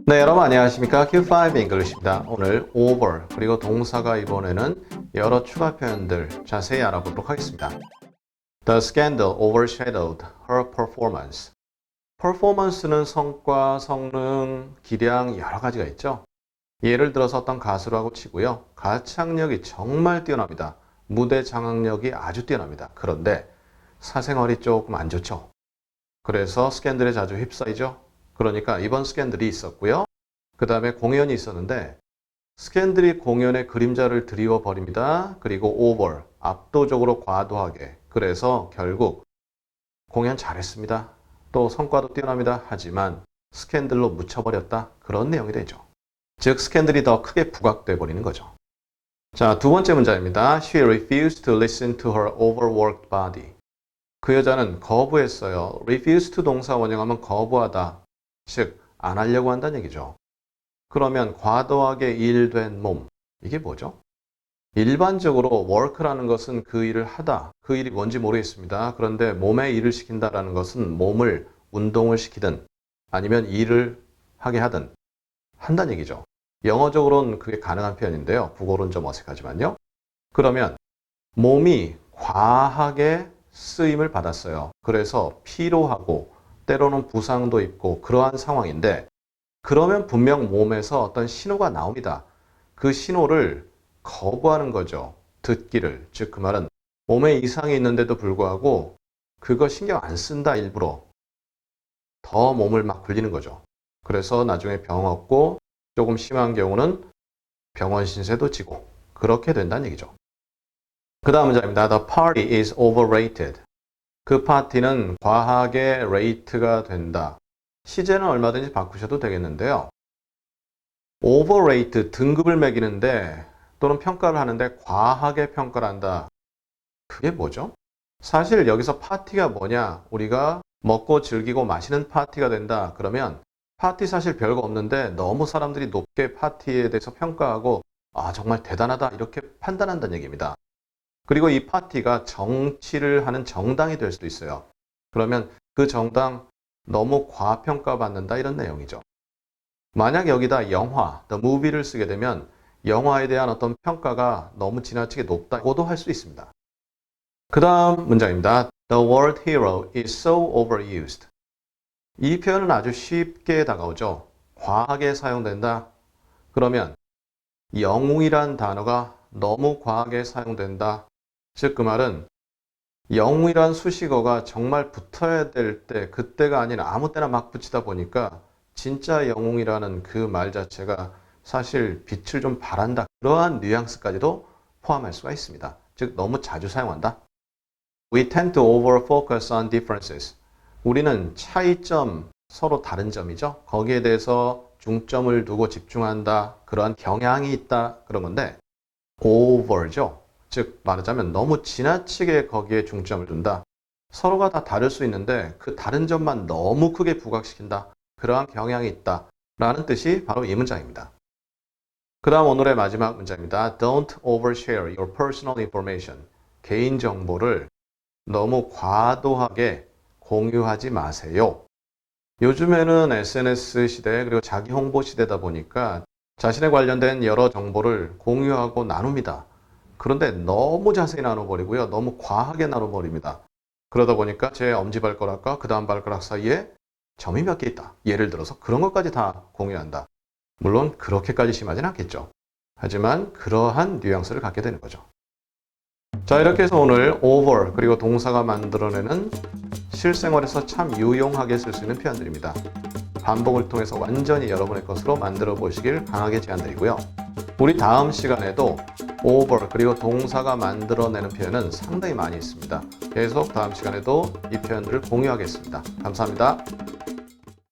네, 여러분 안녕하십니까? Q5 English입니다. 오늘 over 그리고 동사가 이번에는 여러 추가 표현들 자세히 알아보도록 하겠습니다. The scandal overshadowed her performance. performance는 성과, 성능, 기량 여러 가지가 있죠. 예를 들어서 어떤 가수라고 치고요. 가창력이 정말 뛰어납니다. 무대 장악력이 아주 뛰어납니다. 그런데 사생활이 조금 안 좋죠. 그래서 스캔들에 자주 휩싸이죠. 그러니까 이번 스캔들이 있었고요. 그 다음에 공연이 있었는데 스캔들이 공연의 그림자를 드리워 버립니다. 그리고 over, 압도적으로 과도하게. 그래서 결국 공연 잘했습니다. 또 성과도 뛰어납니다. 하지만 스캔들로 묻혀버렸다. 그런 내용이 되죠. 즉 스캔들이 더 크게 부각돼 버리는 거죠. 자, 두 번째 문장입니다. She refused to listen to her overworked body. 그 여자는 거부했어요. refuse to 동사 원형하면 거부하다. 즉, 안 하려고 한다는 얘기죠. 그러면 과도하게 일된 몸, 이게 뭐죠? 일반적으로 work라는 것은 그 일을 하다, 그 일이 뭔지 모르겠습니다. 그런데 몸에 일을 시킨다라는 것은 몸을 운동을 시키든 아니면 일을 하게 하든 한다는 얘기죠. 영어적으로는 그게 가능한 표현인데요. 국어로는 좀 어색하지만요. 그러면 몸이 과하게 쓰임을 받았어요. 그래서 피로하고 때로는 부상도 있고 그러한 상황인데 그러면 분명 몸에서 어떤 신호가 나옵니다. 그 신호를 거부하는 거죠. 듣기를. 즉 그 말은 몸에 이상이 있는데도 불구하고 그거 신경 안 쓴다 일부러. 더 몸을 막 굴리는 거죠. 그래서 나중에 병 얻고 조금 심한 경우는 병원 신세도 지고 그렇게 된다는 얘기죠. 그 다음 문장입니다. The party is overrated. 그 파티는 과하게 레이트가 된다. 시제는 얼마든지 바꾸셔도 되겠는데요. overrate, 등급을 매기는데 또는 평가를 하는데 과하게 평가를 한다. 그게 뭐죠? 사실 여기서 파티가 뭐냐? 우리가 먹고 즐기고 마시는 파티가 된다. 그러면 파티 사실 별거 없는데 너무 사람들이 높게 파티에 대해서 평가하고 아 정말 대단하다 이렇게 판단한다는 얘기입니다. 그리고 이 파티가 정치를 하는 정당이 될 수도 있어요. 그러면 그 정당 너무 과평가받는다 이런 내용이죠. 만약 여기다 영화, the movie를 쓰게 되면 영화에 대한 어떤 평가가 너무 지나치게 높다고도 할 수 있습니다. 그 다음 문장입니다. The word hero is so overused. 이 표현은 아주 쉽게 다가오죠. 과하게 사용된다. 그러면 영웅이란 단어가 너무 과하게 사용된다. 즉 그 말은 영웅이란 수식어가 정말 붙어야 될 때 그때가 아닌 아무 때나 막 붙이다 보니까 진짜 영웅이라는 그 말 자체가 사실 빛을 좀 발한다. 그러한 뉘앙스까지도 포함할 수가 있습니다. 즉 너무 자주 사용한다. We tend to over-focus on differences. 우리는 차이점, 서로 다른 점이죠. 거기에 대해서 중점을 두고 집중한다. 그러한 경향이 있다. 그런 건데 over죠. 즉 말하자면 너무 지나치게 거기에 중점을 둔다. 서로가 다 다를 수 있는데 그 다른 점만 너무 크게 부각시킨다. 그러한 경향이 있다. 라는 뜻이 바로 이 문장입니다. 그 다음 오늘의 마지막 문장입니다. Don't overshare your personal information. 개인정보를 너무 과도하게 공유하지 마세요. 요즘에는 SNS 시대 그리고 자기 홍보 시대다 보니까 자신에 관련된 여러 정보를 공유하고 나눕니다. 그런데 너무 자세히 나눠버리고요. 너무 과하게 나눠버립니다. 그러다 보니까 제 엄지발가락과 그 다음 발가락 사이에 점이 몇 개 있다. 예를 들어서 그런 것까지 다 공유한다. 물론 그렇게까지 심하진 않겠죠. 하지만 그러한 뉘앙스를 갖게 되는 거죠. 자, 이렇게 해서 오늘 over 그리고 동사가 만들어내는 실생활에서 참 유용하게 쓸 수 있는 표현들입니다. 반복을 통해서 완전히 여러분의 것으로 만들어 보시길 강하게 제안드리고요. 우리 다음 시간에도 over 그리고 동사가 만들어내는 표현은 상당히 많이 있습니다. 계속 다음 시간에도 이 표현들을 공유하겠습니다. 감사합니다.